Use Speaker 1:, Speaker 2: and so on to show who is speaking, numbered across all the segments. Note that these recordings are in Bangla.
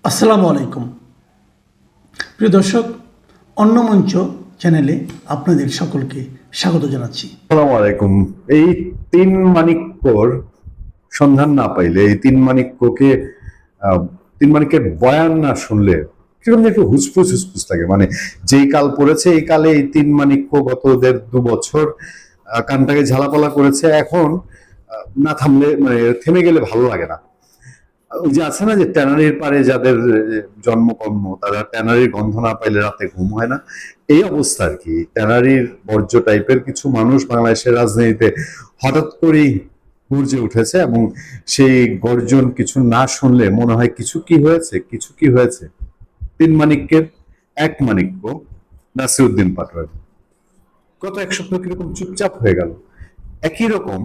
Speaker 1: আসসালামু আলাইকুম প্রিয় দর্শক, অন্য মঞ্চ চ্যানেলে আপনাদের সকলকে স্বাগত জানাচ্ছি।
Speaker 2: আসসালামু আলাইকুম। এই তিন মানিক্যর সন্ধান না পাইলে, এই তিন মানিক্যকে তিন মানিক্যের বয়ান না শুনলে কিরকম একটু হুসফুস হুসফুস লাগে। মানে যেই কাল পড়েছে এই কালে এই তিন মানিক্য গত 1.5-2 বছর কানটাকে ঝালাপালা করেছে। এখন না থামলে, মানে থেমে গেলে ভালো লাগে না। ওই যে আছে না যে ট্যানারির পারে যাদের জন্মকর্ম, তারা ট্যানারির গন্ধ না পাইলে রাতে ঘুম হয় না, এই অবস্থা আর কি। ট্যানারির বর্জ্য টাইপের কিছু মানুষ বাংলাদেশের রাজনীতিতে হঠাৎ করেই গর্জে উঠেছে, এবং সেই গর্জন কিছু না শুনলে মনে হয় কিছু কি হয়েছে। তিন মানিক্যের এক মানিক্য নাসিরউদ্দিন পাটোয়ারি গত এক সপ্তাহ কিরকম চুপচাপ হয়ে গেল। একই রকম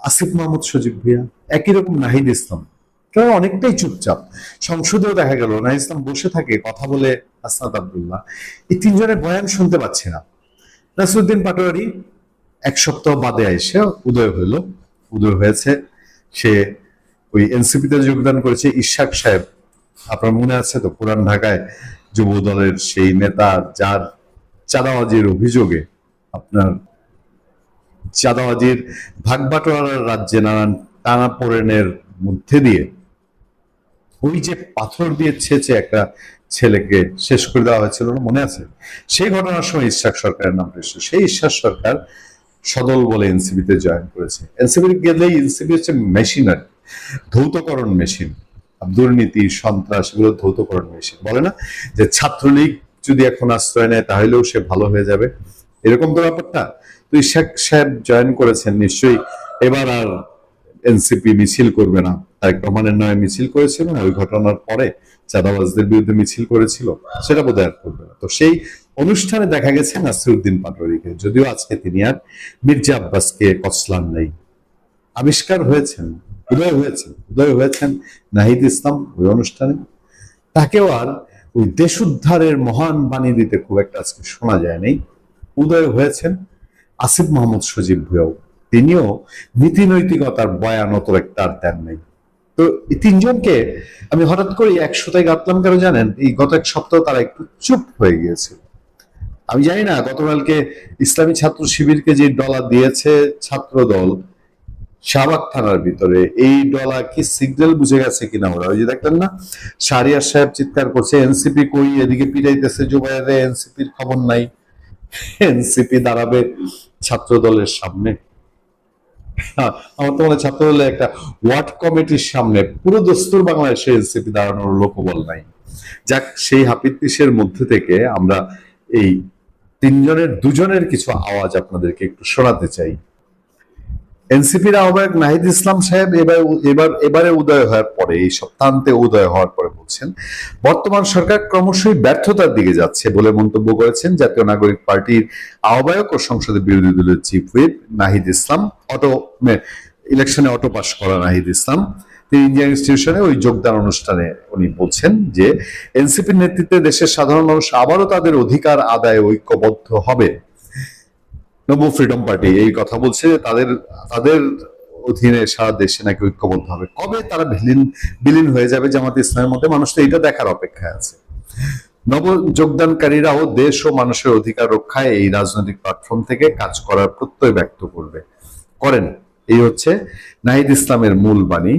Speaker 2: আসিফ মাহমুদ সজীব ভুঁইয়া, একই রকম নাহিদ ইসলাম, তারা অনেকটাই চুপচাপ। সংসদেও দেখা গেল নাহিদ ইসলাম বসে থাকে, কথা বলে আসনাদ আব্দুল্লাহ, এই তিনজনের বয়ান শুনতে পাচ্ছি না। নাসিরউদ্দিন পাটোয়ারি এক সপ্তাহ বাদে এসে উদয় হয়েছে। সে ওই এনসিপিতে যোগদান করেছে। ইশাক সাহেব, আপনার মনে আছে তো, পুরান ঢাকায় যুব দলের সেই নেতা, যার চাঁদাবাজির অভিযোগে, আপনার চাঁদাবাজির ভাগবাটোয়ারার রাজ্যে নানান টানাপোড়েনের মধ্যে দিয়ে ওই যে পাথর দিয়ে ছেঁচে একটা ছেলেকে শেষ করে দেওয়া হয়েছিল, মনে আছে? সেই ঘটনার সময় ইশাক সরকারের নাম এসেছে। সেই ইশাক সরকার সদল বলে এনসিপিতে জয়েন করেছে। এনসিপি গেলেই এনসিপি হচ্ছে মেশিনারি, ধৌতকরণ মেশিন, দুর্নীতি সন্ত্রাস এগুলো ধৌতকরণ মেশিন। বলে না যে ছাত্রলীগ যদি এখন আশ্রয় নেয় তাহলেও সে ভালো হয়ে যাবে, এরকম তো ব্যাপারটা। তো ইশাক সাহেব জয়েন করেছেন, নিশ্চয়ই এবার আর এনসিপি মিছিল করবে না। তারেক রহমানের নয় মিছিল করেছিল না, ওই ঘটনার পরে চাঁদাবাজদের বিরুদ্ধে মিছিল করেছিল, সেটা বোধহয় আর করবে না। তো সেই অনুষ্ঠানে দেখা গেছে নাসিরউদ্দিন পাটোয়ারিকে, যদিও আজকে তিনি আর মির্জা আব্বাসকে কসলান নেই। আবিষ্কার হয়েছেন, উদয় হয়েছেন নাহিদ ইসলাম ওই অনুষ্ঠানে। তাকেও আর ওই দেশ উদ্ধারের মহান বাণী দিতে খুব একটা আজকে শোনা যায়নি। উদয় হয়েছেন আসিফ মাহমুদ সজীব ভুঁইয়াও, তিনিও নীতি নৈতিকতার বয়ান অত একটা আর দেন নাই। তো এই তিনজনকে আমি হঠাৎ করে একসাথে গাঁথলাম কেন জানেন? এই গত এক সপ্তাহ তারা একটু চুপ হয়ে গিয়েছিল। আমি জানি না, গতকালকে ইসলামী ছাত্র শিবিরকে যে ডলা দিয়েছে ছাত্র দল শাহবাগ থানার ভিতরে, এই ডলা কি সিগন্যাল বুঝে গেছে কিনা ওরা? ওই যে দেখলেন না, শাহরিয়ার সাহেব চিৎকার করছে এনসিপি কই, এদিকে পিটাইতেছে জুবাইরে, এনসিপির খবর নাই। এনসিপি দাঁড়াবে ছাত্র দলের সামনে। আমার তো মনে হয় ছাত্র দলের একটা ওয়ার্ড কমিটির সামনে পুরো দস্তুর বাংলাদেশে এনসিপি দাঁড়ানোর লোকবল নাই। যাক, সেই হাপিত্তিসের মধ্যে থেকে আমরা এই দুজনের কিছু আওয়াজ আপনাদেরকে একটু শোনাতে চাই। এনসিপির আহ্বায়ক নাহিদ ইসলাম সাহেব এবারে উদয় হওয়ার পরে, এই সপ্তাহান্তে উদয় হওয়ার পরে বলছেন, বর্তমান সরকার ক্রমশই ব্যর্থতার দিকে যাচ্ছে বলে মন্তব্য করেছেন জাতীয় নাগরিক পার্টির আহ্বায়ক ও সংসদের বিরোধী দলের চিফ হুইপ নাহিদ ইসলাম। ইলেকশনে অটো পাস করা নাহিদ ইসলাম, তিনি ইন্ডিয়ান ইনস্টিটিউশনে ওই যোগদান অনুষ্ঠানে উনি বলছেন যে এনসিপির নেতৃত্বে দেশের সাধারণ মানুষ আবারও তাদের অধিকার আদায়ে ঐক্যবদ্ধ হবে। নব ফ্রিডম পার্টি এই কথা বলছে, তাদের তাদের অধীনে সারা দেশে নাকি ঐক্যবদ্ধ হবে। কবে তারা বিলীন হয়ে যাবে জামাত ইসলামের মধ্যে, মানুষ তো এটা দেখার অপেক্ষায় আছে। নব যোগদানকারীরাও দেশ ও মানুষের অধিকার রক্ষায় এই রাজনৈতিক প্ল্যাটফর্ম থেকে কাজ করার প্রত্যয় ব্যক্ত করেন। এই হচ্ছে নাহিদ ইসলামের মূল বাণী।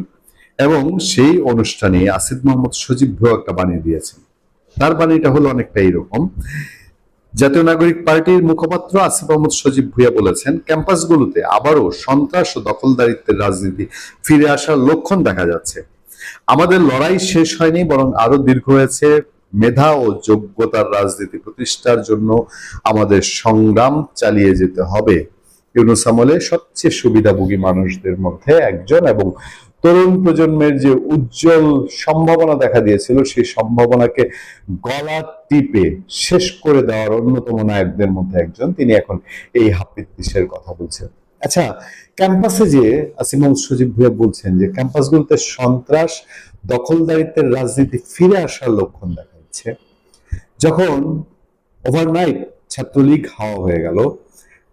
Speaker 2: এবং সেই অনুষ্ঠানে আসিফ মাহমুদ সজীব ভুঁইয়া একটা বাণী দিয়েছেন। তার বাণীটা হলো অনেকটা এইরকম। জাতীয় নাগরিক পার্টির মুখপাত্র আসিফ মাহমুদ সজীব ভুঁইয়া বলেছেন, ক্যাম্পাসগুলোতে আবারও সন্ত্রাস ও দখলদারিত্বের রাজনীতি ফিরে আসার লক্ষণ দেখা যাচ্ছে। আমাদের লড়াই শেষ হয়নি, বরং আরো দীর্ঘ হয়েছে। মেধা ও যোগ্যতার রাজনীতি প্রতিষ্ঠার জন্য আমাদের সংগ্রাম চালিয়ে যেতে হবে। ইউনূস আমলে সবচেয়ে সুবিধাভোগী মানুষদের মধ্যে একজন এবং তরুণ প্রজন্মের যে উজ্জ্বল সম্ভাবনা দেখা দিয়েছিল, সেই সম্ভাবনাকে গলা টিপে শেষ করে দেওয়ার অন্যতম নায়কদের মধ্যে একজন, তিনি এখন এই হাপিত্তিসের কথা বলছেন। আচ্ছা, ক্যাম্পাসে যে আসিফ মাহমুদ সজীব ভুঁইয়া বলছেন যে ক্যাম্পাসগুলোতে সন্ত্রাস দখলদারিত্বের রাজনীতি ফিরে আসার লক্ষণ দেখা যাচ্ছে, যখন ওভারনাইট ছাত্রলীগ হাওয়া হয়ে গেল,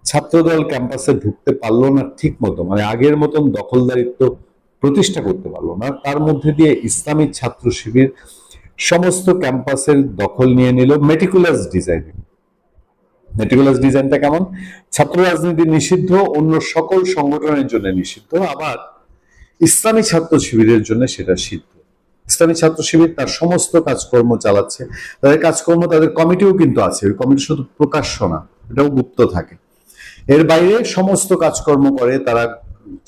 Speaker 2: ছাত্রদল ক্যাম্পাসে ঢুকতে পারলো না ঠিক মতো, মানে আগের মতন দখলদারিত্ব প্রতিষ্ঠা করতে পারলো না, তার মধ্যে দিয়ে ইসলামী ছাত্র শিবির সমস্ত ক্যাম্পাসের দখল নিয়ে নিল মেটিকুলাস ডিজাইনে। মেটিকুলাস ডিজাইনটা কেমন? ছাত্র রাজনীতি নিষিদ্ধ, অন্য সকল সংগঠনের জন্য নিষিদ্ধ, আবার ইসলামী ছাত্র শিবিরের জন্য সেটা সিদ্ধ। ইসলামী ছাত্র শিবির তার সমস্ত কাজকর্ম চালাচ্ছে, তাদের কাজকর্ম, তাদের কমিটিও কিন্তু আছে, ওই কমিটি শুধু প্রকাশ্য না, এটাও গুপ্ত থাকে। এর বাইরে সমস্ত কাজকর্ম করে তারা,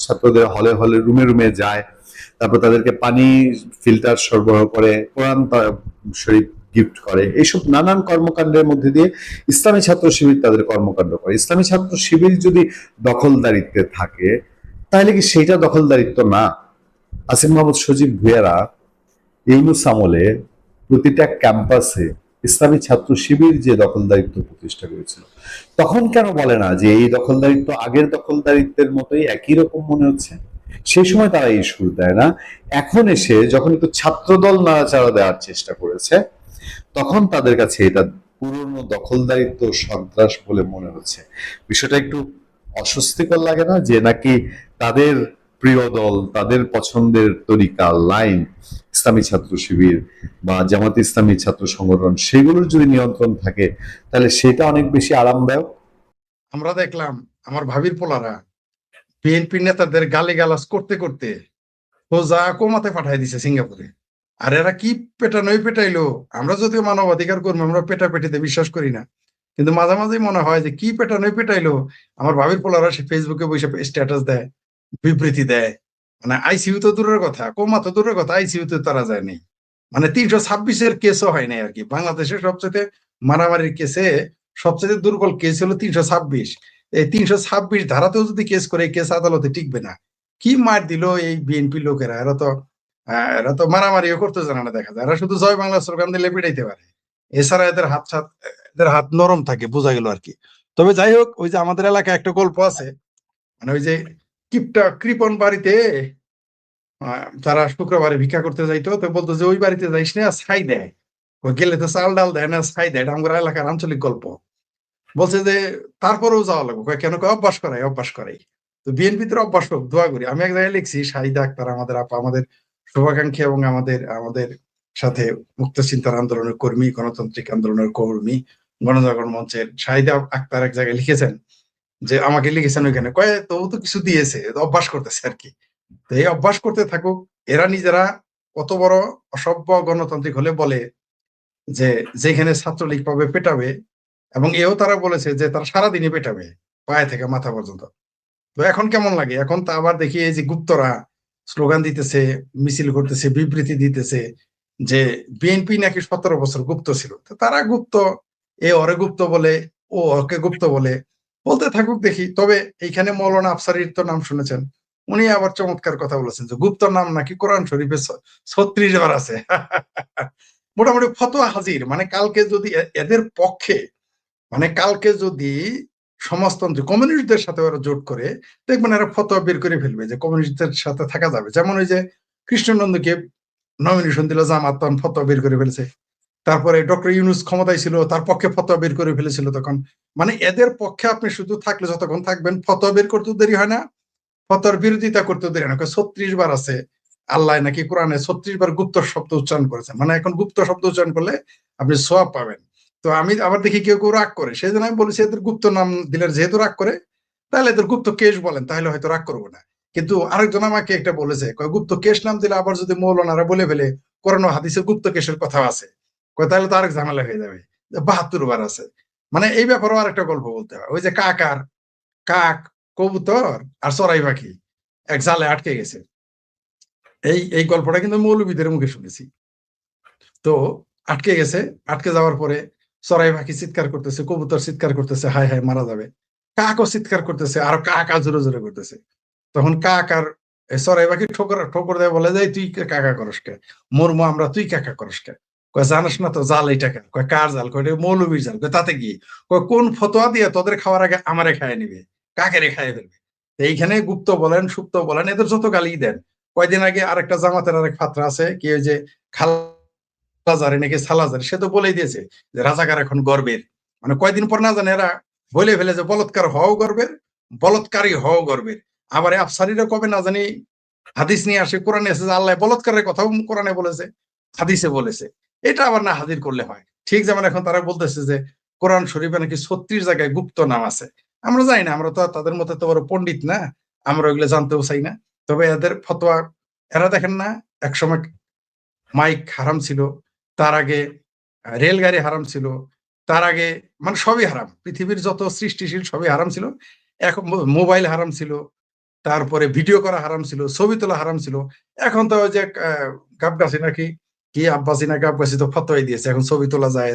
Speaker 2: ছাত্রদের হলে হলে রুমে রুমে যায়, তারপর তাদেরকে পানি ফিল্টার সরবরাহ করে, কোরআন শরীফ গিফট করে, এইসব নানান কর্মকাণ্ডের মধ্যে দিয়ে ইসলামী ছাত্র শিবির তাদের কর্মকাণ্ড করে। ইসলামী ছাত্র শিবির যদি দখলদারিত্বে থাকে, তাহলে কি সেইটা দখলদারিত্ব না? আসিফ মোহাম্মদ সজীব ভুঁইয়ারা ইউনূস আমলে প্রতিটা ক্যাম্পাসে ইসলামী ছাত্র শিবির যে দখলদারিত্ব প্রতিষ্ঠা করেছিল, তখন কেন বলে না যে এই দখলদারিত্ব আগের দখলদারিত্বের মতোই একই রকম মনে হচ্ছে? সেই সময় তারা এই সুর দেয় না। এখন এসে যখন একটু ছাত্রদল নাড়াচাড়া দেওয়ার চেষ্টা করেছে, তখন তাদের কাছে এটা পুরনো দখলদারিত্ব, সন্ত্রাস বলে মনে হচ্ছে। বিষয়টা একটু অস্বস্তিকর লাগে না? যে নাকি তাদের প্রিয় দল, তাদের পছন্দের তরিকা, লাইন, ইসলামী ছাত্র শিবির বা জামাত ইসলামী ছাত্র সংগঠন, সেগুলোর যদি নিয়ন্ত্রণ থাকে, তাহলে সেটা অনেক বেশি আরামদায়ক।
Speaker 3: আমরা দেখলাম আমার ভাবির পোলারা বিএনপি নেতাদের গালিগালাজ করতে করতে সোজা কোমাতে পাঠাই দিছে সিঙ্গাপুরে। আর এরা কি পেটানোই পেটাইলো। আমরা যদিও মানবাধিকার কর্মী, আমরা পেটাপেটিতে বিশ্বাস করি না, কিন্তু মাঝে মাঝে মনে হয় যে কি পেটানোই পেটাইলো। আমার ভাবির পোলারা সে ফেসবুকে বসে স্ট্যাটাস দেয়, বিবৃতি দেয়। মানে আইসিইউ তো দূরের কথা, কোমা তো দূরের কথা, আইসিইউ তে তারা যায়নি। মানে 326-এর কেসও হয় নাই আর কি। বাংলাদেশের সবচেয়ে মারামারির কেসে সবচেয়ে দুর্বল কেস হলো 326। এই 326 ধারাতেও যদি কেস করে, কেস আদালতে টিকবে না। কি মার দিল এই বিএনপি লোকেরা। এরা তো মারামারিও করতে জানে না, দেখা যায়। এরা শুধু জয় বাংলা স্লোগান দিলে পিটাইতে পারে, এছাড়া এদের হাত নরম থাকে, বোঝা গেল আর কি। তবে যাই হোক, ওই যে আমাদের এলাকায় একটা গল্প আছে, মানে ওই যে কৃপন বাড়িতে তারা শুক্রবারে ভিক্ষা করতে যাইতো, তো বলতো যে ওই বাড়িতে যাইস না, ছাই দেয়। ওই গেলে তো চাল ডাল দেয় না, ছাই দেয়। এটা আমার এলাকার আঞ্চলিক গল্প। বলছে যে তারপরেও যাওয়া লাগবে। কেন? অভ্যাস করাই, অভ্যাস করাই। তো বিএনপিতে অভ্যাস হোক, দোয়া করি। আমি এক জায়গায় লিখছি, শাহিদা আক্তার আমাদের আপা, আমাদের শুভাকাঙ্ক্ষী এবং আমাদের আমাদের সাথে মুক্ত চিন্তার আন্দোলনের কর্মী, গণতান্ত্রিক আন্দোলনের কর্মী, গণজাগরণ মঞ্চের শাহিদা আক্তার এক জায়গায় লিখেছেন যে, আমাকে লিখেছেন ওইখানে, কয়ে তবু তো কিছু দিয়েছে, অভ্যাস করতেছে আর কি। তো এই অভ্যাস করতে থাকুক। এরা নিজেরা কত বড় অসভ্য গণতান্ত্রিক হলে বলে যে যেখানে ছাত্রলীগ পাবে পেটাবে, এবং এও তারা বলেছে যে তারা সারাদিনই পেটাবে, পায়ে থেকে মাথা পর্যন্ত। তো এখন কেমন লাগে? এখন তা আবার দেখি এই যে গুপ্তরা স্লোগান দিতেছে, মিছিল করতেছে, বিবৃতি দিতেছে যে বিএনপি নাকি 17 বছর গুপ্ত ছিল। তো তারা গুপ্ত, এ ওরে গুপ্ত বলে, ও ওকে গুপ্ত বলে, বলতে থাকুক দেখি। তবে এইখানে মৌলানা আফসারির তো নাম শুনেছেন, উনি আবার চমৎকার কথা বলেছেন যে গুপ্ত নাম নাকি কোরআন শরীফে 36 বার আছে। মোটামুটি ফতোয়া হাজির। মানে কালকে যদি এদের পক্ষে, মানে কালকে যদি সমাজতন্ত্রী কমিউনিস্টদের সাথে ওরা জোট করে, দেখবেন এরা ফতোয়া বের করে ফেলবে যে কমিউনিস্টদের সাথে থাকা যাবে। যেমন ওই যে কৃষ্ণনন্দকে নমিনেশন দিল জামাত, তখন ফতোয়া বের করে ফেলেছে। তারপরে ডক্টর ইউনূস ক্ষমতায় ছিল, তার পক্ষে ফতোয়া বের করে ফেলেছিল তখন। মানে এদের পক্ষে আপনি শুধু থাকলে যতক্ষণ থাকবেন, ফতোয়া বের করতে দেরি হয় না, ফতোয়ার বিরোধিতা করতে দেরি হয় না। 36 বার আছে আল্লাহ নাকি কোরআনে 36 বার গুপ্ত শব্দ উচ্চারণ করেছেন। মানে এখন গুপ্ত শব্দ উচ্চারণ করলে আপনি সওয়াব পাবেন। তো আমি আবার দেখি কেউ কেউ রাগ করে, সেই জন্য আমি বলেছি এদের গুপ্ত নাম দিলে যেহেতু রাগ করে, তাহলে এদের গুপ্ত কেশ বলেন, তাহলে হয়তো রাগ করবো না। কিন্তু আরেকজন আমাকে একটা বলেছে, গুপ্ত কেশ নাম দিলে আবার যদি মৌলানারা বলে ফেলে কোরআন ও হাদিসে গুপ্ত কেশের কথা আছে, তাহলে তো আরেক ঝামেলা হয়ে যাবে। 72 বার আছে। মানে এই ব্যাপারেও আরেকটা গল্প বলতে হয়। ওই যে কাক, কবুতর আর চড়াই পাখি এক জালে আটকে গেছে। এই গল্পটা কিন্তু মৌলবীদের মুখে শুনেছি। তো আটকে গেছে, আটকে যাওয়ার পরে চড়াই পাখি চিৎকার করতেছে, কবুতর চিৎকার করতেছে, হায় হায় মারা যাবে। কাকও চিৎকার করতেছে, আর কাকা জোরে জোরে করতেছে। তখন কাক আর চড়াই পাখি ঠোকর দেয়, বলে যায়, তুই কাকা করস কে? মরমো আমরা, তুই কাকা করস কে? কয় জানাস না তো জাল এইটা কেন? কয় কার জাল? কয় মৌলবীর জাল। কয় তাতে কি? কয় কোন ফতোয়া দিয়ে তোদের খাওয়ার আগে আমারে খাইয়ে নিবে, কাকেরে খাইয়ে ফেলবে। এইখানে গুপ্ত বলেন, সুপ্ত বলেন, এদের যত গালি দেন। কয়দিন আগে আরেকটা জামাতের আরেক ফাত্রা আছে, কি ওই যে খালাজারে নাকি সালাজারে, সে তো বলেই দিয়েছে যে রাজাকার এখন গর্বের। মানে কয়দিন পর না জানে এরা বলে ফেলে যে বলৎকার হও গর্বের, বলৎকারী হও গর্বের। আবার আফসারিরা কবে না জানি হাদিস নিয়ে আসে, কোরআনে এসে যে আল্লাহ বলৎকারের কথাও কোরআনে বলেছে, হাদিসে বলেছে, এটা আবার না হাজির করলে হয়। ঠিক যেমন এখন তারা বলতেছে যে কোরআন শরীফে নাকি 36 জায়গায় গুপ্ত নাম আছে। আমরা জানি না, আমরা তো আর তাদের মতো তো বড় পণ্ডিত না, আমরা ওইগুলো জানতেও চাই না। তবে এদের ফতোয়া, এরা দেখেন না একসময় মাইক হারাম ছিল, তার আগে রেলগাড়ি হারাম ছিল, তার আগে মানে সবই হারাম, পৃথিবীর যত সৃষ্টিশীল সবই হারাম ছিল। এখন মোবাইল হারাম ছিল, তারপরে ভিডিও করা হারাম ছিল, ছবি তোলা হারাম ছিল। এখন তো ওই যে গাবগাছি নাকি কি আব্বাসি না গাবগাছি তো ফতোয়াই দিয়েছে, এখন ছবি তোলা যায়,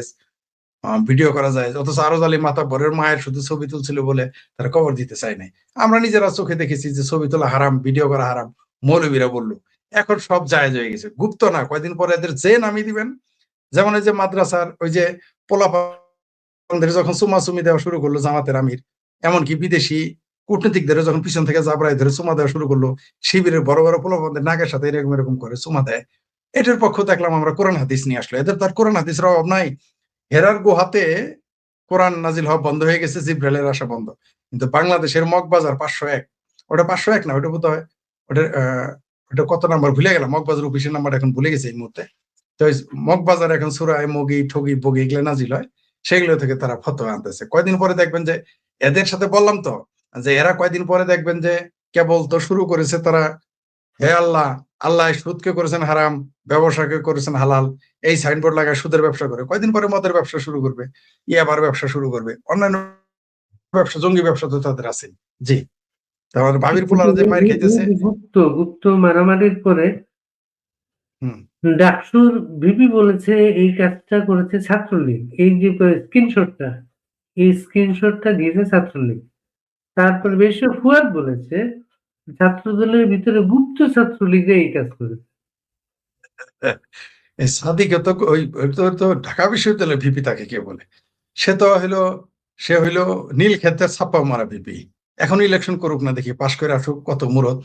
Speaker 3: ভিডিও করা যায়। অথচ আরজ আলী মাতাব্বরের মায়ের শুধু ছবি তুলছিল বলে তারা কবর দিতে চায় নাই। আমরা নিজেরা চোখে দেখেছি যে ছবি তোলা হারাম, ভিডিও করা হারাম, মৌলবীরা বললো। এখন সব জায়েজ হয়ে গেছে, গুপ্ত না, কয়দিন পরে এদের যে নামিয়ে দিবেন। যেমন ওই যে মাদ্রাসার ওই যে পোলাপানদের যখন চুমাচুমি দেওয়া শুরু করলো জামাতের আমির, এমনকি বিদেশি কূটনীতিকদের যখন পিছন থেকে জাবরাই ধরে চুমা দেওয়া শুরু করলো, শিবিরের বড় বড় পোলাপানদের নাকের সাথে এরকম এরকম করে চুমা দেয়, এটার পক্ষ দেখলাম আমরা কোরআন হাদিস নিয়ে আসলো। এদের তার কোরআন হাদিসের অভাব নাই। হেরার গুহাতে কোরআন নাজিল হওয়া বন্ধ হয়ে গেছে, জিব্রাইলের আসা বন্ধ। কিন্তু বাংলাদেশের মগবাজার 501, ওটা 501 না, ওটা বোধহয় ওটা ওটা কত নাম্বার ভুলে গেলাম, মগবাজার অফিসের নাম্বার এখন ভুলে গেছে এই মুহূর্তে। তো মগবাজার এখন সূরায়ে মগি ঠগি বগি এগুলো নাজিল হয়, সেগুলো থেকে তারা ফতোয়া আনতেছে। কয়দিন পরে দেখবেন যে এদের সাথে বললাম তো যে এরা কয়দিন পরে দেখবেন যে কেবল তো শুরু করেছে তারা, হে আল্লাহ, আল্লাহ সুদকে করেছেন হারাম, ব্যবসাকে করেছেন হালাল, এই সাইনবোর্ড লাগায় সুদের ব্যবসা করে। কয়দিন পরে মদের ব্যবসা শুরু করবে, ইয়াবার ব্যবসা শুরু করবে, অন্যান্য ব্যবসা, জঙ্গি ব্যবসা তো তাদের আছে। জি, তারপরে ভাবির পোলারা যে মাইর খাইতেছে।
Speaker 4: গুপ্ত গুপ্ত মারামারির পরে
Speaker 3: হুম,
Speaker 4: ডাকসুর ভিপি বলেছে এই কাজটা করেছে ছাত্রলীগ। এই যে স্ক্রিনশটটা, এই স্ক্রিনশটটা দিয়েছে ছাত্রলীগ। তারপর বেশি ফুয়াদ বলেছে ছাত্রদলের ভিতরে গুপ্ত ছাত্রলীগরা এই কাজ করেছে।
Speaker 3: এই সাদিকে তো তো ঢাকা বিশ্ববিদ্যালয়ের ভিপি তাকে কে বলে? সে তো হইলো, সে হইলো নীল ক্ষেতের ছাপ্পা মারা ভিপি। এখন ইলেকশন করুক না, দেখি পাশ করে আসুক, কত মুরত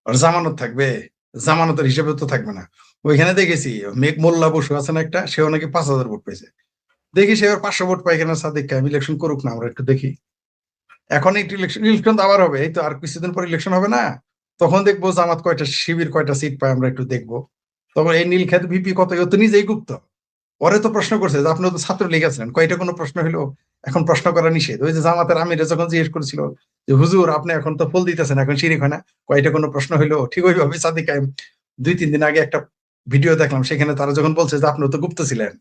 Speaker 3: আর জামানত থাকবে, জামানতের হিসেবে তো থাকবে না। ওইখানে দেখেছি মেঘ মোল্লা বসু আছে না একটা, সেও নাকি 5,000 ভোট পেয়েছে। দেখি সে এবার 500 ভোট পাই কিনা, সাদিক কায়েম ইলেকশন করুক না, আমরা একটু দেখি। এখন একটু ইলেকশন তো আবার হবে, এই তো আর কিছুদিন পর ইলেকশন হবে না, তখন দেখবো জামাত কয়টা, শিবির কয়টা সিট পায়, আমরা একটু দেখবো। তখন এই নীলক্ষেত ভিপি কত, ও তো নিজেই গুপ্ত। পরে তো প্রশ্ন করছে যে আপনি তো ছাত্রলীগ আছিলেন, কয়টা কোনো প্রশ্ন হলো? এখন প্রশ্ন করা নিষেধ। ওই যে জামাতের আমিরে যখন জিজ্ঞেস করেছিল যে হুজুর আপনি এখন তো ফুল দিতেছেন, এখন শিরিক হয় না, কয়টা কোনো প্রশ্ন হলো? ঠিক ওইভাবে সাদিক কায়েম 2-3 দিন আগে একটা ভিডিও দেখলাম, সেখানে তারা যখন বলছে যে আপনি তো গুপ্ত ছিলেন,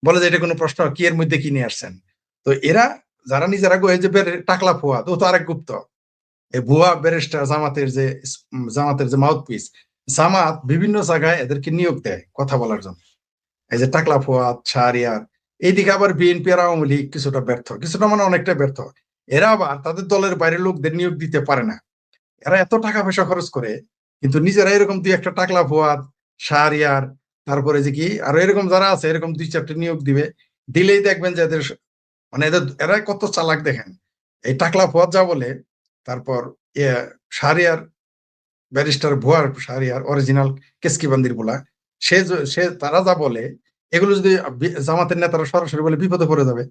Speaker 3: বলে যে এটা কোনো প্রশ্ন, কি এর মধ্যে কি নিয়ে আসছেন? তো এরা যারা নিজেরা এই যে টাকলা ফুয়াদ, ও তো আরেক গুপ্ত। এই ভুয়া ব্যারিস্টার জামাতের যে মাউথ পিস, জামাত বিভিন্ন জায়গায় এদেরকে নিয়োগ দেয় কথা বলার জন্য। এই যে টাকলা ফুয়াদ, শাহরিয়ার, এইদিকে আবার বিএনপি আর আওয়ামী লীগ কিছুটা ব্যর্থ, কিছুটা মানে অনেকটা ব্যর্থ। এরা আবার তাদের দলের বাইরের লোকদের নিয়োগ দিতে পারে না। এরা এত টাকা পয়সা খরচ করে, কিন্তু নিজেরা এরকম 2-1টা টাকলা ফুয়াদ, শাহরিয়ার, তারপরে যে কি আরো এরকম যারা আছে, এরকম 2-4টা নিয়োগ দিবে। দিলেই দেখবেন যে এদের মানে এরা কত চালাক দেখেন। এই টাকলা ফুয়াদ যা বলে, তারপর শাহরিয়ার ব্যারিস্টার ভুয়ার শাহরিয়ার অরিজিনাল কেসকিবান্দির বলা, সে তারা যা বলে, এগুলো যদি জামাতের নেতারা সরাসরি বলে, বিপদে পড়ে যাবে।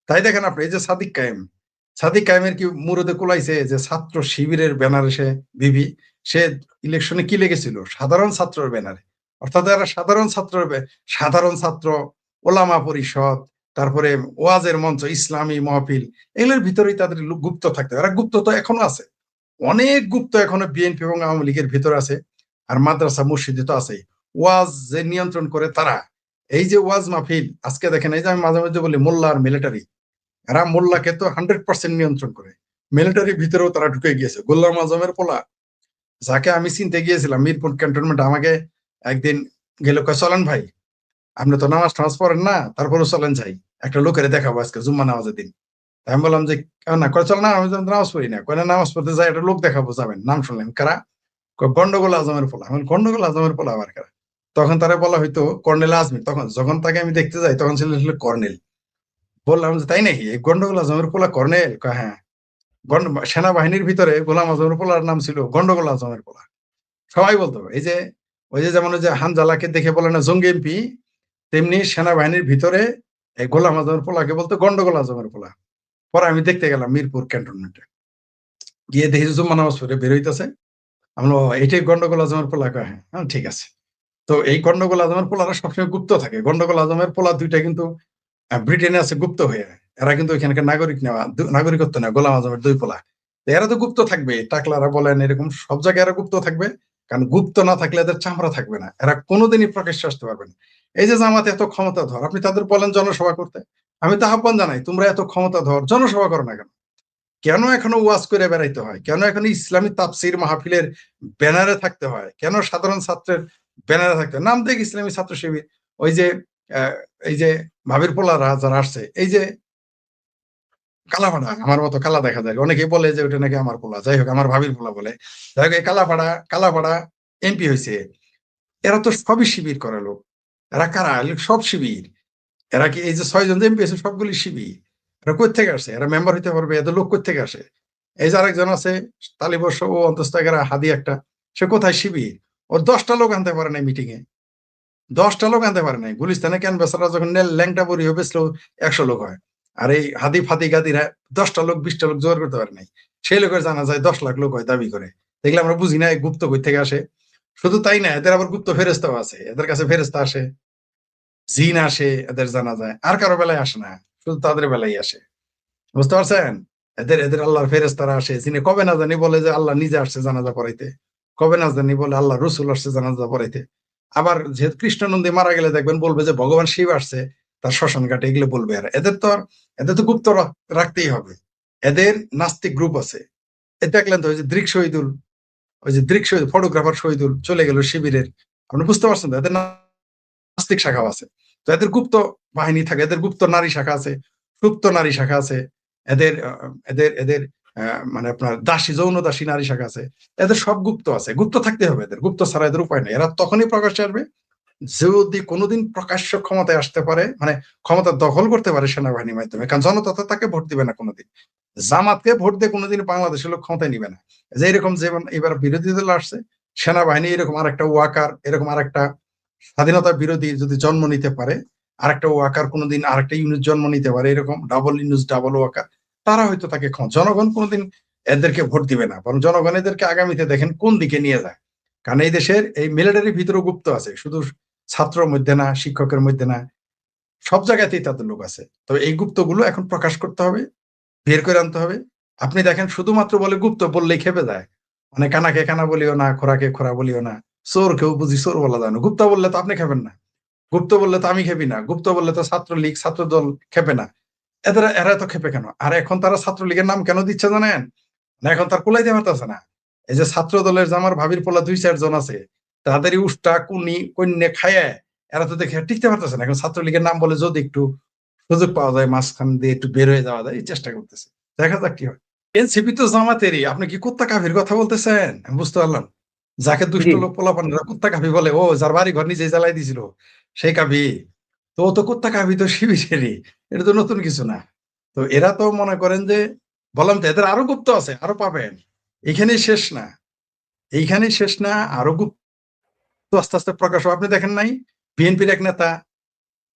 Speaker 3: তাই দেখেন আপনি এই যে সাদিক কায়েমের কি মুরদে কোলাইছে যে ছাত্র শিবিরের ব্যানারে সে বিবি, সে ইলেকশনে কি লেগেছিল? সাধারণ ছাত্রের ব্যানারে। অর্থাৎ এরা সাধারণ ছাত্র, ওলামা পরিষদ, তারপরে ওয়াজের মঞ্চ, ইসলামী মহফিল, এগুলোর ভিতরেই তাদের গুপ্ত থাকতে। এরা গুপ্ত তো এখনো আছে, অনেক গুপ্ত এখনো বিএনপি এবং আওয়ামী লীগের ভিতর আছে। আর মাদ্রাসা মসজিদে তো আছে। ওয়াজ যে নিয়ন্ত্রণ করে তারা, এই যে ওয়াজ মাহফিল, আজকে দেখেন এই যে আমি মাঝে মাঝে বলি মোল্লা আর মিলিটারি, এরা মোল্লাকে তো 100% নিয়ন্ত্রণ করে, মিলিটারির ভিতরেও তারা ঢুকে গিয়েছে। গোলাম আজমের পোলা, যাকে আমি চিনতে গিয়েছিলাম মিরপুর ক্যান্টনমেন্ট, আমাকে একদিন গেল, কয় চলেন ভাই, আপনি তো নামাজ টামাজ পড়েন না, তারপরে চলেন যাই, একটা লোকের দেখাবো আজকে জুম্মা নামাজের দিন। আমি বললাম যে না, কয় চল না, আমি তো নামাজ পড়ি না। কয় না, নামাজ পড়তে যাই, একটা লোক দেখাবো, যাবেন? নাম শুনলেন, কারা? গন্ডগোল আজমের পোলা। আমি গন্ডগোল আজমের পোলা আবার কারা? তখন তারা বলা হয়তো কর্নেল আজমি। তখন যখন তাকে আমি দেখতে যাই, তখন ছিল কর্নেল। বললাম যে তাই নাকি, এই গন্ডগোল আজমের পোলা কর্নেল? কয় হ্যাঁ। সেনাবাহিনীর ভিতরে গোলাম আজমের পোলার নাম ছিল গন্ডগোল আজমের পোলা। সবাই বলতো এই যে, ওই যে যেমন ওই যে হানজালাকে দেখে বলে না জঙ্গি এমপি, তেমনি সেনাবাহিনীর ভিতরে এই গোলাম আজমের পোলাকে বলতো গন্ডগোল আজমের পোলা। পরে আমি দেখতে গেলাম মিরপুর ক্যান্টনমেন্টে, গিয়ে দেখি জুম্মা নামাজ পড়ে বের হইতেছে। আমি বললাম, "ও, এটাই গন্ডগোল আজমের পোলা?" কয়, "হ্যাঁ।" ঠিক আছে। তো এই গন্ডগোল আজমের পোলারা সবসময় গুপ্ত থাকে। গন্ডগোল আজমের পোলা ২ টা কিন্তু ব্রিটেনে আছে গুপ্ত হয়ে। এরা কিন্তু এখানকার নাগরিকত্ব নেওয়া গোলাম আজমের ২ পোলা। তো এরা তো গুপ্ত থাকবে। টাকলারা বলেন এরকম সব জায়গায় এরা গুপ্ত থাকবে। কারণ গুপ্ত না থাকলে এদের চামড়া থাকবে না। এরা কোনদিনই প্রকাশ্যে আসতে পারবে না। এই যে জামাত এত ক্ষমতাধর, আপনি তাদের বলেন জনসভা করতে। আমি তো আহ্বান জানাই, তোমরা এত ক্ষমতাধর, জনসভা করো না কেন? কেন এখনো ওয়াজ করে বেড়াইতে হয়? কেন এখনো ইসলামী তাফসীর মাহফিলের ব্যানারে থাকতে হয়? কেন সাধারণ ছাত্রের ব্যানারে থাকতে হয়? নাম দেখ ইসলামী ছাত্র শিবির। ওই যে এই যে ভাবির পোলারা যারা আসছে, এই যে কালাপাড়া, আমার মতো কালা দেখা যায়। অনেকেই বলে যে ওটা নাকি আমার পোলা। যাই হোক, আমার ভাবির পোলা বলে। যাই হোক, এই কালাপাড়া এমপি হইছে। এরা তো সবই শিবির করা লোক। এরা কারা? সব শিবির। এরা কি এই যে ৬ জন যে এমপি আছে সবগুলি শিবির। এরা কোত্থেকে আসে? এরা মেম্বার হইতে পারবে? এদের লোক কোত্থেকে আসে? এই যে আরেকজন আছে তালিবর্ষ, ও অন্তস্থ একেবারে হাদি একটা। সে কোথায় শিবির? ওর ১০ টা লোক আনতে পারে নাই মিটিং এ। ১০ টা লোক আনতে পারে নাই। গুলিস্তানে ক্যানভাসাররা যখন ল্যাংটা বুড়ি হয়ে বেচলো ১০০ লোক হয়। আর এই হাদি ফাদি গাদিরা ১০ টা লোক ২০ টা লোক জোগাড় করতে পারে নাই। সেই লোকের জানা যায় ১০ লাখ লোক হয় দাবি করে। দেখলে আমরা বুঝি না এই গুপ্ত কই থেকে আসে। শুধু তাই না, এদের আবার গুপ্ত ফেরেস্তাও আছে। এদের কাছে ফেরেস্তা আসে, জিন আসে, এদের জানা যায়। আর কারো বেলায় আসে না। শুধু তাদের বেলায় আসে। বুঝতে পারছেন? এদের আল্লাহর ফেরেস্তারা আসে। যিনি কবে না জানি বলে যে আল্লাহ নিজে আসছে জানাজা পড়াইতে। কবে না জানি বলে আল্লাহ রসুল আসছে জানাজা পড়াইতে। আবার যেহেতু কৃষ্ণনন্দী মারা গেলে দেখবেন বলবে যে ভগবান শিব আসছে তার শ্মশান ঘাটে, এগুলো বলবে। আর এদের তো গুপ্ত রাখতেই হবে। এদের নাস্তিক গ্রুপ আছে। এ দেখলেন তো ওই যে দৃক শহীদ ফটোগ্রাফার শহীদুল চলে গেল শিবিরের। আপনি বুঝতে পারছেন তো? এদের নাস্তিক শাখাও আছে। তো এদের গুপ্ত বাহিনী থাকে, এদের গুপ্ত নারী শাখা আছে, সুপ্ত নারী শাখা আছে। এদের এদের মানে আপনার দাসী, যৌন দাসী নারী শাখা আছে। এদের সব গুপ্ত আছে। গুপ্ত থাকতে হবে এদের। গুপ্ত ছাড়া এদের উপায় নেই। এরা তখনই প্রকাশ্যে আসবে যদি কোনোদিন প্রকাশ্য ক্ষমতায় আসতে পারে, মানে ক্ষমতা দখল করতে পারে সেনাবাহিনীর মাধ্যমে। কারণ জনতা তো তাকে ভোট দিবে না কোনোদিন। জামাতকে ভোট দিয়ে কোনোদিন বাংলাদেশের লোক ক্ষমতায় নিবে না। যে এরকম যেমন এবার বিরোধী দল আসছে, সেনাবাহিনী এরকম আরেকটা ওয়াকার, এরকম আরেকটা স্বাধীনতা বিরোধী যদি জন্ম নিতে পারে, আরেকটা ওয়াকার কোনোদিন আরেকটা ইউনিট জন্ম নিতে পারে, এরকম ডাবল ইউনিট ডাবল ওয়াকার, তারা হয়তো তাকে জনগণ কোনোদিন এদেরকে ভোট দিবে না, বরং জনগণ এদেরকে আগামীতে দেখেন কোন দিকে নিয়ে যায়। কারণ এই দেশের এই মিলিটারির ভিতরেও গুপ্ত আছে, শুধু ছাত্রের মধ্যে না, শিক্ষকের মধ্যে না, সব জায়গাতেই তাদের লোক আছে। তবে এই গুপ্তগুলো এখন প্রকাশ করতে হবে, বের করে আনতে হবে। আপনি দেখেন শুধুমাত্র বলে গুপ্ত বললেই খেপে যায়। মানে কানাকে কানা বলিও না, খোরাকে খোরা বলিও না, চোরকেও বুঝি চোর বলা যায় না। গুপ্ত বললে তো আপনি খেপেন না, গুপ্ত বললে তো আমি খেপি না, গুপ্ত বললে তো ছাত্রলীগ ছাত্রদল খেপে না। এরা এত খেপে কেন? আর এখন তারা ছাত্রলীগের নাম কেন দিচ্ছে জানেন? না, এখন তার কুলাইতে পারতেছে না। এই যে ছাত্র দলের যে আমার ভাবির পোলা ২-৪ জন আছে, তাদেরই উষ্টা কুনি কন্যা খায়, এরা তো দেখে টিকতে পারতেছে না। এখন ছাত্রলীগের নাম বলে যদি একটু সুযোগ পাওয়া যায়, মাঝখান দিয়ে একটু বের হয়ে যাওয়া যায়, এই চেষ্টা করতেছে। দেখা যাক কি হয়। এনসিপি তো জামাতেরই। আপনি কি কুত্তা কাফির কথা বলতেছেন? আমি বুঝতে পারলাম। যাকে দুষ্ট
Speaker 4: জি।
Speaker 3: লোক পোলাপানরা কুত্তা কাফি বলে, ও যার বাড়ি ঘর নিজেই জ্বালাই দিছিল সেই কাফি। তো ও তো কুত্তা কাফি তো শিবিরেরই। এটা তো নতুন কিছু না। তো এরা তো মনে করেন যে, বললাম তো এদের আরো গুপ্ত আছে, আরো পাবেন। এইখানেই শেষ না। এইখানেই শেষ না, আরো গুপ্ত আস্তে আস্তে প্রকাশ হবে। আপনি দেখেন নাই বিএনপির এক নেতা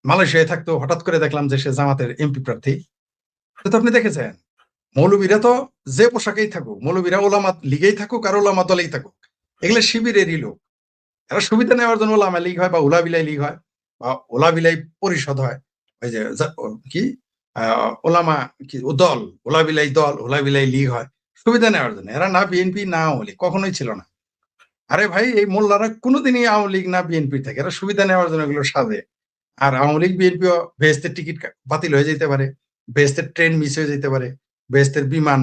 Speaker 3: মালয়েশিয়ায় থাকতো, হঠাৎ করে দেখলাম যে সে জামাতের এমপি প্রার্থী। তো আপনি দেখেছেন মৌলবীরা তো যে পোশাকেই থাকুক, মৌলবীরা ওলামা লীগেই থাকুক আর ওলামা দলেই থাকুক, এগুলো শিবিরেরই লোক। এরা সুবিধা নেওয়ার জন্য ওলামা লীগ হয় বা ওলাবিলাই লীগ হয় বা ওলাবিলাই পরিষদ হয়। ওই যে কি ওলামা কি দল, ওলাবিলাই দল, ওলাবিলাই লীগ হয় সুবিধা নেওয়ার জন্য। এরা না বিএনপি না আওয়ামী লীগ, কখনোই ছিল না। আরে ভাই, এই মোল্লারা কোনোদিনই আওয়ামী লীগ না বিএনপি থেকে, এরা সুবিধা নেওয়ার জন্য এগুলো সাজে। আর আওয়ামী লীগ বিএনপিও বেহেস্তের টিকিট বাতিল হয়ে যেতে পারে, বেহেস্তের ট্রেন মিস হয়ে যেতে পারে, বেহেস্তের বিমান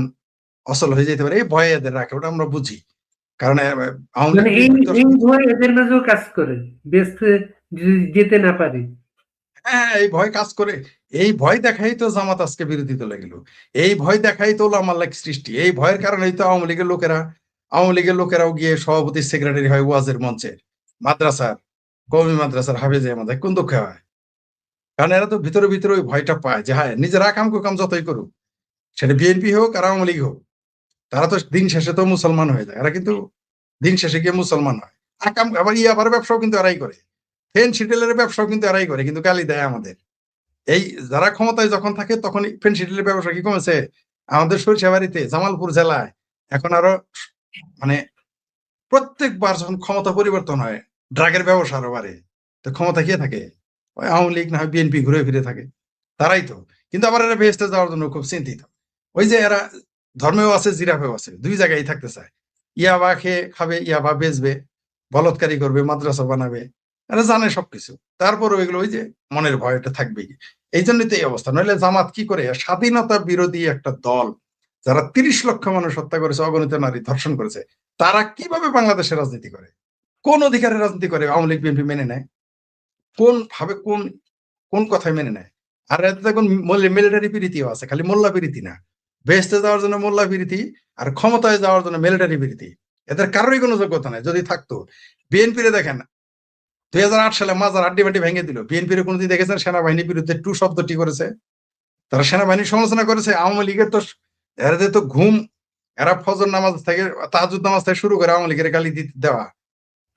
Speaker 3: অচল হয়ে যেতে পারে, এই ভয়ে এদের রাখে, ওটা আমরা বুঝি। কারণ আওয়ামী লীগ
Speaker 4: মানে এই
Speaker 3: বিএনপি তো
Speaker 4: এই ভয় এদের মাঝেও কাজ করে। বেহেশতে যদি যেতে না পারি।
Speaker 3: হ্যাঁ, এই ভয় কাজ করে। এই ভয় দেখাই তো জামাত আজকে বিরোধিতা লাগিল। এই ভয় দেখাই তো ওলামার লাইক সৃষ্টি। এই ভয়ের কারণেই তো আওয়ামী লীগের লোকেরাও গিয়ে সভাপতি সেক্রেটারি হয় ওয়াজের মঞ্চে, মাদ্রাসার, কওমি মাদ্রাসার হাফেজে আমাদের কোন দুঃখে হয়। কারণ এরা তো ভিতরে ভিতরে ওই ভয়টা পায় যে হ্যাঁ, নিজেরা আকাম কুকাম যতই করুক, সেটা বিএনপি হোক আর আওয়ামী লীগ হোক, তারা তো দিন শেষে তো মুসলমান হয়ে যায়। এরা কিন্তু দিন শেষে গিয়ে মুসলমান হয়। আকাম আবার ইয়াবার ব্যবসাও কিন্তু এরাই করে, ফেনসিডিলের ব্যবসাও কিন্তু এরাই করে, কিন্তু গালি দেয় আমাদের। এই যারা ক্ষমতায় যখন থাকে তখন ফেনসিডিলের ব্যবসা কি কমেছে? আমাদের সরিষাবাড়িতে, জামালপুর জেলায় এখন আরো মানে প্রত্যেকবার যখন ক্ষমতা পরিবর্তন হয় ড্রাগের ব্যবসা আরো বাড়ে, তো ক্ষমতা কে থাকে? ওই আওয়ামী লীগ না হয় বিএনপি ঘুরে ফিরে থাকে, তারাই তো। কিন্তু আবার এরা বেহেস্তে যাওয়ার জন্য খুব চিন্তিত। ওই যে এরা ধর্মেও আছে জিরাফেও আছে, দুই জায়গায় থাকতে চায়। ইয়াবা খেয়ে খাবে, ইয়াবা বেচবে, বলৎকারী করবে, মাদ্রাসা বানাবে, এরা জানে সবকিছু। তারপর ওইগুলো ওই যে মনের ভয়টা থাকবেই। এই জন্যই তো এই অবস্থা। নইলে জামাত কি করে, স্বাধীনতা বিরোধী একটা দল যারা ৩০ লক্ষ মানুষ হত্যা করেছে, অগণিত নারী ধর্ষণ করেছে, তারা কিভাবে বাংলাদেশে রাজনীতি করে, কোন অধিকারে রাজনীতি করে আওয়ামী লীগ বিএনপি মেনে নেয়? কোন ভাবে, কোন কোন কথায় মেনে নেয়? আর এতে দেখুন মিলিটারি প্রীতিও আছে, খালি মোল্লা প্রীতি না। বেহেস্তে যাওয়ার জন্য মোল্লা প্রীতি, আর ক্ষমতায় যাওয়ার জন্য মিলিটারি প্রীতি। এদের কারোরই কোনো যোগ্যতা নাই। যদি থাকতো, বিএনপিরে দেখেন 2008 সালে মাজার আড্ডি বাড্ডি ভেঙে দিল। বিএনপির কোনদিন দেখেছেন সেনাবাহিনীর বিরুদ্ধে টু শব্দটি করেছে? তারা সেনাবাহিনীর সমালোচনা করেছে। আওয়ামী লীগের তো এরাদের তো ঘুম, এরা ফজর নামাজ থেকে তাহাজ্জুদ নামাজ থেকে শুরু করে আওয়ামী লীগের গালি দিতে দেওয়া।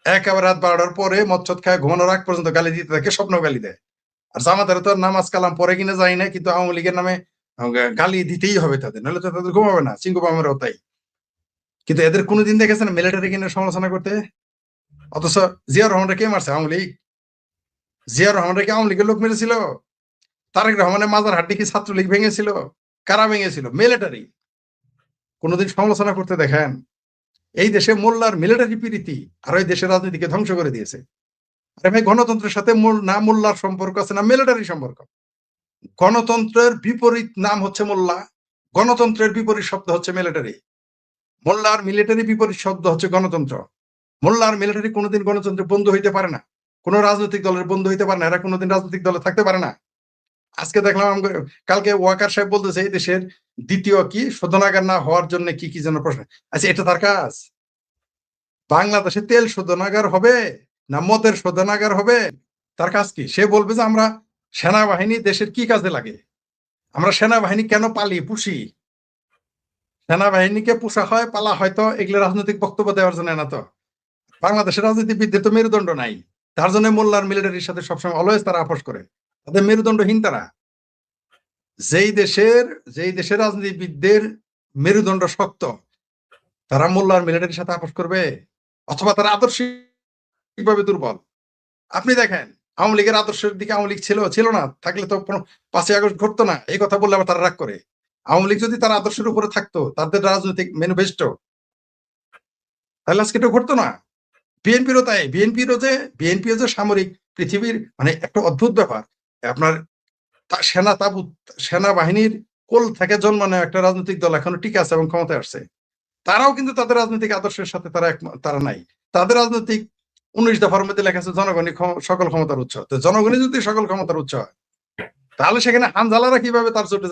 Speaker 3: একেবারে রাত 12টার পরে মচ্ছদ খায় ঘুমানোর আগ পর্যন্ত গালি দিতে থাকে, স্বপ্ন গালি দেয়। আর জামাতের তো নামাজ কালাম পরে কিনা যায় না, কিন্তু আওয়ামী লীগের নামে গালি দিতেই হবে তাদের, নাহলে তো তাদের ঘুমাবে না। চিঙ্কুবামেরও তাই। কিন্তু এদের কোনোদিন দেখেছেন মিলিটারি কিনে সমালোচনা করতে? অথচ জিয়াউর রহমানরা কে মারছে? আওয়ামী লীগ। জিয়াউর রহমানরা কি আওয়ামী লীগের লোক মেরেছিল? তারেক রহমানের মাজার হাড্ডি কি ছাত্রলীগ ভেঙেছিল? কারা ভেঙেছিল? মিলিটারি। কোনোদিন সমালোচনা করতে দেখেন? এই দেশে মোল্লার মিলিটারি প্রীতি আর ওই দেশের রাজনীতিকে ধ্বংস করে দিয়েছে। আরে ভাই, গণতন্ত্রের সাথে না মোল্লার সম্পর্ক আছে, না মিলিটারি সম্পর্ক। গণতন্ত্রের বিপরীত নাম হচ্ছে মোল্লা, গণতন্ত্রের বিপরীত শব্দ হচ্ছে মিলিটারি। মোল্লার মিলিটারি বিপরীত শব্দ হচ্ছে গণতন্ত্র। মোল্লার মিলিটারি কোনোদিন গণতন্ত্রের বন্ধু হইতে পারে না, কোন রাজনৈতিক দলের বন্ধু হইতে পারে না, এরা কোনোদিন রাজনৈতিক দলে থাকতে পারে না। আজকে দেখলাম কালকে ওয়াকার সাহেব বলতেছে এই দেশের দ্বিতীয় কি শোধনাগার না হওয়ার জন্য কি কি যেন প্রশ্ন। আচ্ছা, এটা তার কাজ? বাংলাদেশে তেল শোধনাগার হবে না মদের শোধনাগার হবে, তার কাজ কি? সে বলবে যে আমরা সেনাবাহিনী দেশের কি কাজে লাগে, আমরা সেনাবাহিনী কেন পালি পুষি, সেনাবাহিনীকে পোষা হয় পালা হয়তো এগুলো রাজনৈতিক বক্তব্য দেওয়ার জন্য না তো। বাংলাদেশের রাজনীতিবিদদের তো মেরুদণ্ড নাই, তার জন্য মোল্লার মিলিটারির সাথে সবসময় অলওয়েজ তারা আপোষ করে। তাদের মেরুদণ্ডহীন তারা। যেই দেশের রাজনীতিবিদদের মেরুদণ্ড শক্ত, তারা মোল্লার মিলিটারির সাথে আপোষ করবে? অথবা তারা আদর্শিকভাবে দুর্বল। আপনি দেখেন আওয়ামী লীগের আদর্শের দিকে আওয়ামী লীগ ছিল না, থাকলে তো কোনো 5ই আগস্ট ঘটতো না। এই কথা বললে আবার তারা রাগ করে। আওয়ামী লীগ যদি তার আদর্শের উপরে থাকতো, তাদের রাজনৈতিক ম্যানিফেস্টো, তাহলে আজকে এটা ঘটতো না। বিএনপিরও তাই। বিএনপিও যে সামরিক পৃথিবীর মানে একটা অদ্ভুত ব্যাপার। আপনার সেনাবাহিনীর কোল থেকে জন্ম নেওয়া একটা রাজনৈতিক দল এখনো টিকে আছে এবং ক্ষমতায় আসছে। তারাও কিন্তু তাদের রাজনৈতিক আদর্শের সাথে তারা নাই। তাদের রাজনৈতিক 19 দফার মধ্যে লেখা আছে জনগণই সকল ক্ষমতার উৎস। তো জনগণই যদি সকল ক্ষমতার উৎস হয়, তাহলে সেখানে হানজালারা কিভাবে তার জোটে